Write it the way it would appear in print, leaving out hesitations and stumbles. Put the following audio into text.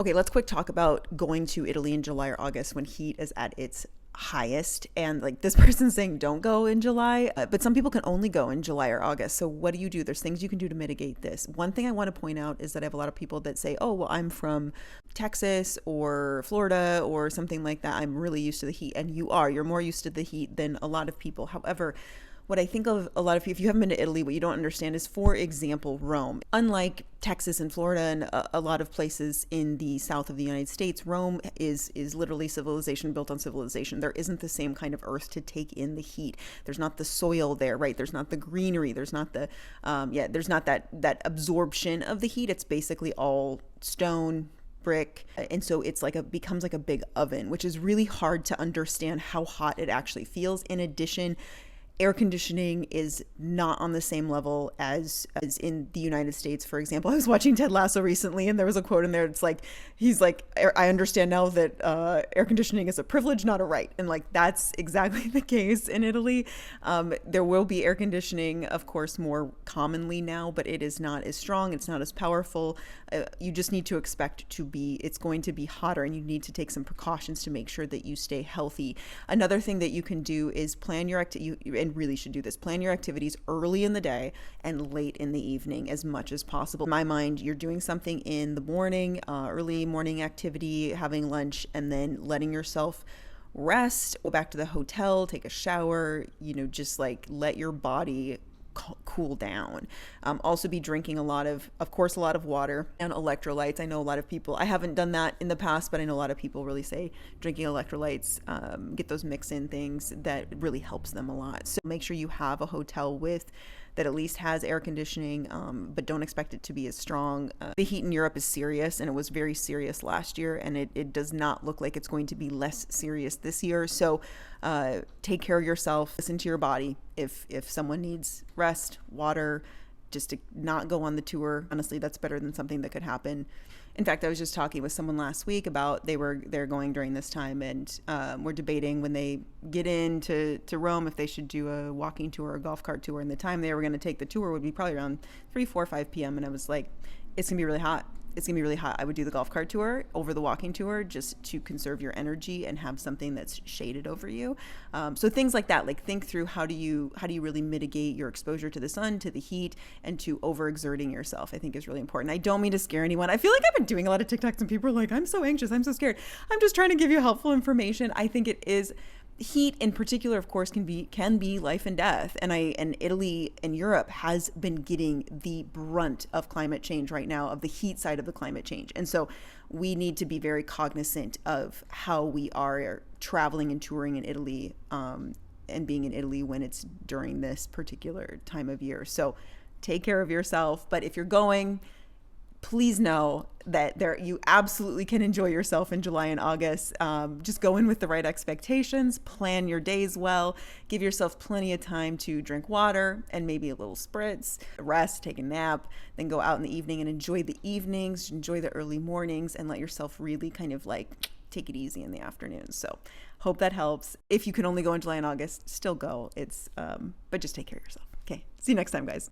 Okay, let's quick talk about going to Italy in July or August when heat is at its highest. And like this person's saying, don't go in July, but some people can only go in July or August. So what do? There's things you can do to mitigate this. One thing I want to point out is that I have a lot of people that say, oh, well, I'm from Texas or Florida or something like that. I'm really used to the heat. And you're more used to the heat than a lot of people. However, what I think of a lot of people, if you haven't been to Italy, what you don't understand is, for example, Rome. Unlike Texas and Florida and a lot of places in the south of the United States, Rome is literally civilization built on civilization. There isn't the same kind of earth to take in the heat. There's not the soil there, right? There's not the greenery. There's not the there's not that absorption of the heat. It's basically all stone, brick, and so it's like becomes like a big oven, which is really hard to understand how hot it actually feels. In addition, air conditioning is not on the same level as in the United States. For example, I was watching Ted Lasso recently, and there was a quote in there. It's like, he's like, I understand now that air conditioning is a privilege, not a right. And like, that's exactly the case in Italy. There will be air conditioning, of course, more commonly now, but it is not as strong. It's not as powerful. You just need to expect it's going to be hotter, and you need to take some precautions to make sure that you stay healthy. Another thing that you can do is plan your and really should do this, plan your activities early in the day and late in the evening as much as possible. In my mind, you're doing something in the morning, early morning activity, having lunch, and then letting yourself rest, go back to the hotel, take a shower, just like let your body cool down. Also be drinking a lot of water and electrolytes. I know a lot of people, I haven't done that in the past, but I know a lot of people really say drinking electrolytes, get those mix in things, that really helps them a lot. So make sure you have a hotel that at least has air conditioning, but don't expect it to be as strong. The heat in Europe is serious, and it was very serious last year, and it does not look like it's going to be less serious this year. So take care of yourself, listen to your body. If someone needs rest, water, just to not go on the tour, honestly, that's better than something that could happen. In fact, I was just talking with someone last week about they're going during this time, and we're debating when they get into Rome if they should do a walking tour or a golf cart tour. And the time they were going to take the tour would be probably around 3, 4, 5 p.m. And I was like, it's gonna be really hot. It's gonna be really hot. I would do the golf cart tour over the walking tour just to conserve your energy and have something that's shaded over you. So things like that, like think through how do you really mitigate your exposure to the sun, to the heat, and to overexerting yourself, I think is really important. I don't mean to scare anyone. I feel like I've been doing a lot of TikToks and people are like, I'm so anxious, I'm so scared. I'm just trying to give you helpful information. I think it is. Heat in particular, of course, can be life and death, and Italy and Europe has been getting the brunt of climate change right now, of the heat side of the climate change. And so we need to be very cognizant of how we are traveling and touring in Italy, and being in Italy when it's during this particular time of year. So take care of yourself. But if you're going, please know that you absolutely can enjoy yourself in July and August. Just go in with the right expectations, plan your days well, give yourself plenty of time to drink water and maybe a little spritz, rest, take a nap, then go out in the evening and enjoy the evenings, enjoy the early mornings, and let yourself really kind of like take it easy in the afternoon. So hope that helps. If you can only go in July and August, still go. But just take care of yourself. Okay. See you next time, guys.